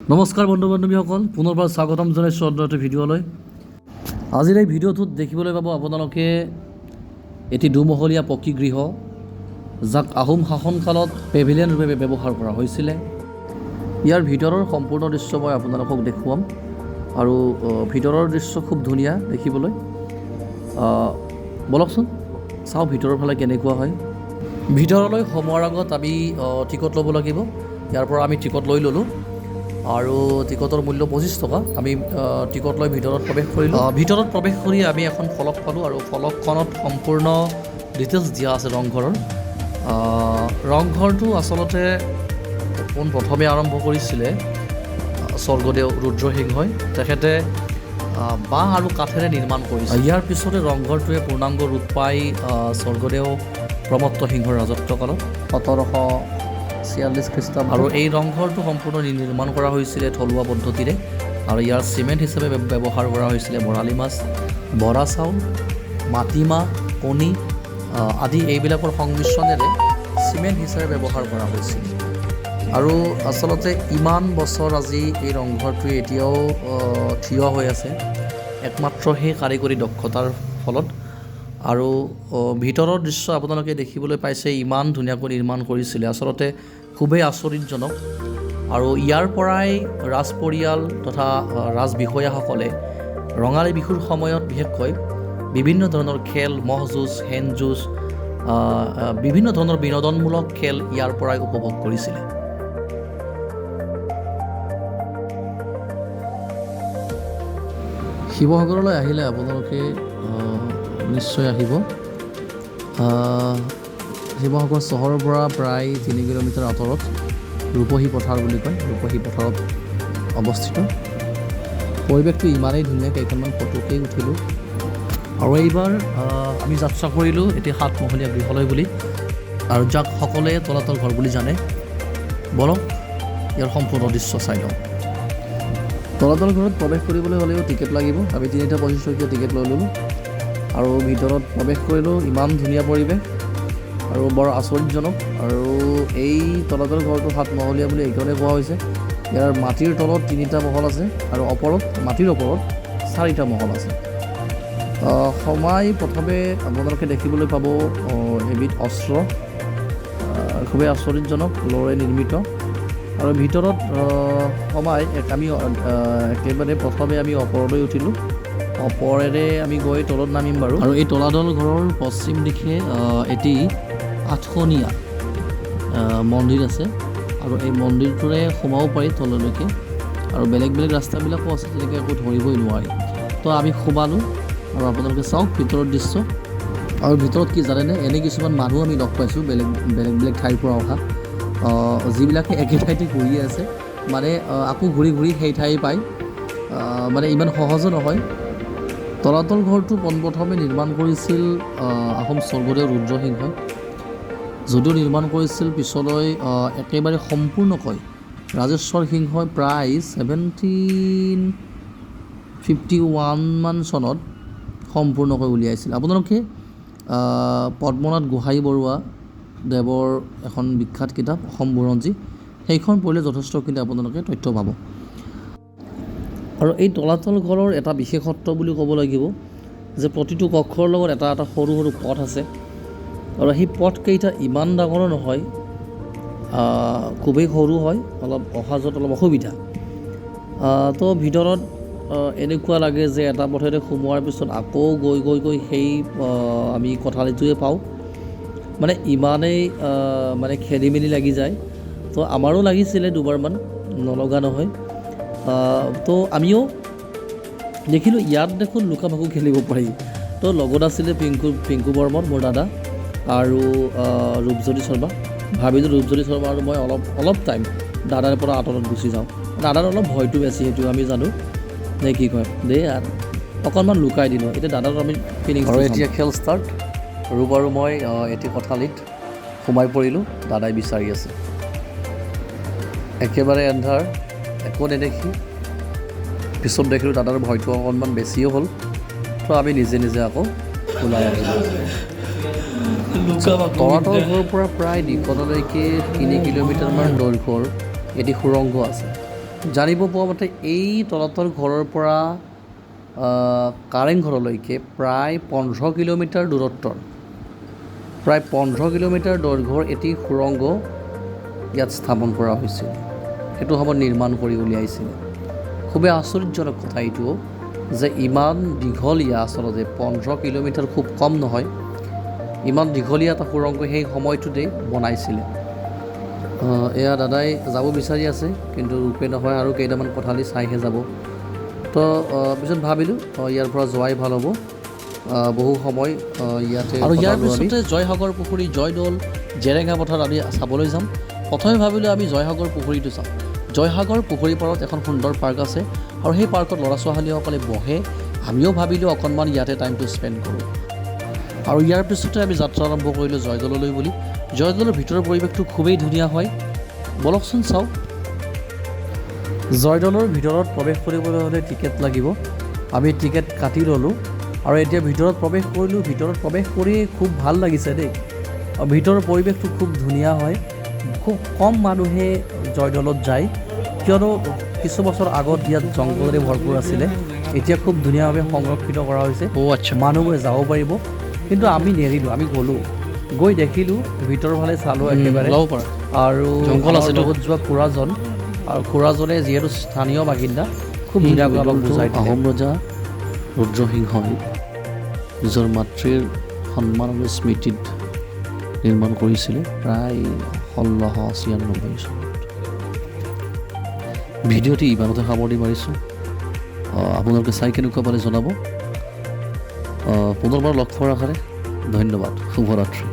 নমস্কাৰ বন্ধু বান্ধৱীসকল, পুনৰবাৰ স্বাগতম জনাইছোঁ অন্য এটা ভিডিঅ'লৈ। আজিৰ এই ভিডিঅ'টোত দেখিবলৈ পাব আপোনালোকে এটি দুমহলীয়া পকী গৃহ, যাক আহোম শাসনকালত পেভিলিয়ন ৰূপে ব্যৱহাৰ কৰা হৈছিলে। ইয়াৰ ভিতৰৰ সম্পূৰ্ণ দৃশ্য মই আপোনালোকক দেখুৱাম আৰু ভিতৰৰ দৃশ্য খুব ধুনীয়া দেখিবলৈ। বলকচোন চাওঁ ভিতৰৰ ফালে কেনেকুৱা হয়। ভিতৰলৈ সোমোৱাৰ আগত আমি টিকট ল'ব লাগিব। ইয়াৰ পৰা আমি টিকট লৈ ল'লোঁ আৰু টিকটৰ মূল্য 25 টকা। আমি টিকট লৈ ভিতৰত প্ৰৱেশ কৰিলোঁ। ভিতৰত প্ৰৱেশ কৰি আমি এখন ফলক পালোঁ আৰু ফলকখনত সম্পূৰ্ণ ডিটেইলছ দিয়া আছে ৰংঘৰৰ। ৰংঘৰটো আচলতে পোনপ্ৰথমে আৰম্ভ কৰিছিলে স্বৰ্গদেউ ৰুদ্ৰসিংহই। তেখেতে বাঁহ আৰু কাঠেৰে নিৰ্মাণ কৰিছিল। ইয়াৰ পিছতে ৰংঘৰটোৱে পূৰ্ণাংগ ৰূপ পাই স্বৰ্গদেউ প্ৰমত্ত সিংহৰ ৰাজত্বকালত 1746 খ্ৰীষ্টাব্দ। আৰু এই ৰংঘৰটো সম্পূৰ্ণ নিৰ্মাণ কৰা হৈছিলে থলুৱা পদ্ধতিৰে আৰু ইয়াৰ চিমেণ্ট হিচাপে ব্যৱহাৰ কৰা হৈছিলে বৰালি মাছ, বৰা চাউল, মাটিমাহ, কণী আদি এইবিলাকৰ সংমিশ্ৰণেৰে চিমেণ্ট হিচাপে ব্যৱহাৰ কৰা হৈছিল। আৰু আচলতে ইমান বছৰ আজি এই ৰংঘৰটোৱে এতিয়াও থিয় হৈ আছে, একমাত্ৰ সেই কাৰিকৰী দক্ষতাৰ ফলত। আৰু ভিতৰৰ দৃশ্য আপোনালোকে দেখিবলৈ পাইছে, ইমান ধুনীয়াকৈ নিৰ্মাণ কৰিছিলে, আচলতে খুবেই আচৰিতজনক। আৰু ইয়াৰ পৰাই ৰাজ পৰিয়াল তথা ৰাজ বিষয়াসকলে ৰঙালী বিহুৰ সময়ত বিশেষকৈ বিভিন্ন ধৰণৰ খেল, ম'হ যুঁজ, হেন যুঁজ, বিভিন্ন ধৰণৰ বিনোদনমূলক খেল ইয়াৰ পৰাই উপভোগ কৰিছিলে। শিৱসাগৰলৈ আহিলে আপোনালোকে নিশ্চয় আহিব। শিৱসাগৰ চহৰৰ পৰা প্ৰায় 3 কিলোমিটাৰ আঁতৰত ৰূপহী পথাৰ বুলি কয়, ৰূপহী পথাৰত অৱস্থিত। পৰিৱেশটো ইমানেই ধুনীয়া, কেইখনমান ফটোকেই উঠিলোঁ। আৰু এইবাৰ আমি যাত্ৰা কৰিলোঁ এটি 7মহলীয়া গৃহলৈ বুলি, আৰু যাক সকলোৱে তলাতল ঘৰ বুলি জানে। বলক ইয়াৰ সম্পূৰ্ণ দৃশ্য চাই লওঁ। তলাতল ঘৰত প্ৰৱেশ কৰিবলৈ হ'লেও টিকেট লাগিব। আমি 3টা 25 টকীয়া টিকেট লৈ ল'লোঁ আৰু ভিতৰত প্ৰৱেশ কৰিলোঁ। ইমান ধুনীয়া পৰিৱেশ আৰু বৰ আচৰিতজনক। আৰু এই তলাতল ঘৰটো 7মহলীয়া বুলি এইকাৰণে কোৱা হৈছে, ইয়াৰ মাটিৰ তলত 3টা মহল আছে আৰু মাটিৰ ওপৰত 4টা মহল আছে। সোমাই প্ৰথমে আপোনালোকে দেখিবলৈ পাব এবিধ অস্ত্ৰ, খুবেই আচৰিতজনক, লৰে নিৰ্মিত। আৰু ভিতৰত সোমাই আমি একেবাৰে প্ৰথমে আমি ওপৰলৈ উঠিলোঁ। ওপৰেৰে আমি গৈ তলত নামিম বাৰু। আৰু এই তলাতল ঘৰৰ পশ্চিম দিশে এটি 8খনীয়া মন্দিৰ আছে আৰু এই মন্দিৰটোৰে সোমাব পাৰি তললৈকে, আৰু বেলেগ বেলেগ ৰাস্তাবিলাকো আছে, তেনেকৈ একো ধৰিবই নোৱাৰি। তো আমি সোমালোঁ আৰু আপোনালোকে চাওক ভিতৰৰ দৃশ্য। আৰু ভিতৰত কি জানেনে, এনে কিছুমান মানুহ আমি লগ পাইছোঁ বেলেগ বেলেগ ঠাইৰ পৰা অহা, যিবিলাকে একে ঠাইতে ঘূৰি আছে, মানে আকৌ ঘূৰি ঘূৰি সেই ঠাই পায়, মানে ইমান সহজো নহয়। তলাতল ঘৰটো পোনপ্ৰথমে নিৰ্মাণ কৰিছিল আহোম স্বৰ্গদেউ ৰুদ্ৰসিংহই। যদিও নিৰ্মাণ কৰিছিল পিছলৈ একেবাৰে সম্পূৰ্ণকৈ ৰাজেশ্বৰ সিংহই প্ৰায় 1751 মান চনত সম্পূৰ্ণকৈ উলিয়াইছিল। আপোনালোকে পদ্মনাথ গোহাঁই বৰুৱা দেৱৰ এখন বিখ্যাত কিতাপ অসম বুৰঞ্জী, সেইখন পঢ়িলে যথেষ্টখিনি আপোনালোকে তথ্য পাব। আৰু এই তলাতল ঘৰৰ এটা বিশেষত্ব বুলি ক'ব লাগিব যে প্ৰতিটো কক্ষৰ লগত এটা এটা সৰু সৰু পথ আছে, আৰু সেই পথকেইটা ইমান ডাঙৰো নহয়, খুবেই সৰু হয়, অলপ অহা যোৱাত অলপ অসুবিধা। তো ভিতৰত এনেকুৱা লাগে যে এটা পথেৰে সোমোৱাৰ পিছত আকৌ গৈ গৈ গৈ সেই আমি কোঠালিটোৱে পাওঁ, মানে ইমানেই মানে খেলি মেলি লাগি যায়। তো আমাৰো লাগিছিলে দুবাৰমান, নলগা নহয়। তো আমিও দেখিলোঁ ইয়াত দেখোন লুকা ভাকু খেলিব পাৰি। তো লগত আছিলে পিংকু বৰ্মন, মোৰ দাদা, আৰু ৰূপজ্যোতি শৰ্মা। ভাবিলোঁ ৰূপজ্যোতি শৰ্মা আৰু মই অলপ টাইম দাদাৰ পৰা আঁতৰত গুচি যাওঁ। দাদাৰ অলপ ভয়টো বেছি, সেইটো আমি জানো, নে কি কয় দেই, আৰু অকণমান লুকাই দিলোঁ। এতিয়া দাদাৰ আমি ফিলিংছ। আৰু এতিয়া খেল ষ্টাৰ্ট। ৰূপ আৰু মই এটি কোঠালিত সোমাই পৰিলোঁ, দাদাই বিচাৰি আছে। একেবাৰে এন্ধাৰ, একো নেদেখি। পিছত দেখিলোঁ দাদাৰ ভয়টো অকণমান বেছিও হ'ল, তো আমি নিজে নিজে আকৌ ওলাই আহিলোঁ। তলাতল ঘৰৰ পৰা প্ৰায় নিকটলৈকে 3 কিলোমিটাৰমান দৈৰ্ঘ্যৰ এটি সুৰংগ আছে। জানিব পোৱা মতে এই তলাতল ঘৰৰ পৰা কাৰেংঘৰলৈকে প্ৰায় 15 কিলোমিটাৰ দূৰত্বৰ প্ৰায় 15 কিলোমিটাৰ দৈৰ্ঘ্যৰ এটি সুৰংগ ইয়াত স্থাপন কৰা হৈছিল। সেইটো সময়ত নিৰ্মাণ কৰি উলিয়াইছিলে। খুবেই আচৰিতজনক কথা এইটো যে ইমান দীঘলীয়া, আচলতে 15 কিলোমিটাৰ খুব কম নহয়, ইমান দীঘলীয়া এটা সুৰংগ সেই সময়টোতেই বনাইছিলে। এয়া দাদাই যাব বিচাৰি আছে, কিন্তু ৰূপে নহয় আৰু কেইটামান কথালি চাইহে যাব। তো পিছত ভাবিলোঁ ইয়াৰ পৰা যোৱাই ভাল হ'ব, বহু সময় ইয়াতে। আৰু ইয়াৰ পিছতে জয়সাগৰ পুখুৰী, জয়দৌল, জেৰেঙা পথাৰ আদি চাবলৈ যাম। প্ৰথমে ভাবিলোঁ আমি জয়সাগৰ পুখুৰীটো চাম। জয়সাগৰ পুখুৰী পাৰত এখন সুন্দৰ পাৰ্ক আছে আৰু সেই পাৰ্কত ল'ৰা ছোৱালীসকলে বহে। আমিও ভাবিলোঁ অকণমান ইয়াতে টাইমটো স্পেণ্ড কৰোঁ। আৰু ইয়াৰ পিছতে আমি যাত্ৰা আৰম্ভ কৰিলোঁ জয়দৌললৈ বুলি। জয়দৌলৰ ভিতৰৰ পৰিৱেশটো খুবেই ধুনীয়া হয়, বলকচোন চাওঁ। জয়দৌলৰ ভিতৰত প্ৰৱেশ কৰিবলৈ হ'লে টিকেট লাগিব। আমি টিকেট কাটি ল'লোঁ আৰু এতিয়া ভিতৰত প্ৰৱেশ কৰিলোঁ। ভিতৰত প্ৰৱেশ কৰি খুব ভাল লাগিছে দেই। ভিতৰৰ পৰিৱেশটো খুব ধুনীয়া হয়। খুব কম মানুহে জয়দৌলত যায়, কিয়নো কিছু বছৰ আগত ইয়াত জংঘলেৰে ভৰপূৰ আছিলে। এতিয়া খুব ধুনীয়াভাৱে সংৰক্ষিত কৰা হৈছে। আচ্ছা, মানুহবোৰে যাব পাৰিব। কিন্তু আমি নেৰিলোঁ, আমি গ'লোঁ, গৈ দেখিলোঁ, ভিতৰৰ ফালে চালোঁ একেবাৰে। আৰু জংঘল আছে লগত যোৱা খুৰাজন, আৰু খুৰাজনে যিহেতু স্থানীয় বাসিন্দা, খুব ধুনীয়াকৈ আমাক বুজাই দিলে। আহোম ৰজা ৰুদ্ৰসিংহই নিজৰ মাতৃৰ সন্মান আৰু স্মৃতিত নিৰ্মাণ কৰিছিলে প্ৰায় 1696 চনত। ভিডিঅ'টি ইমানতে সামৰণি মাৰিছোঁ। আপোনালোকে চাই কেনেকুৱা পালে জনাব। পুনৰবাৰ লগ পোৱাৰ আশাৰে ধন্যবাদ। শুভৰাত্ৰি।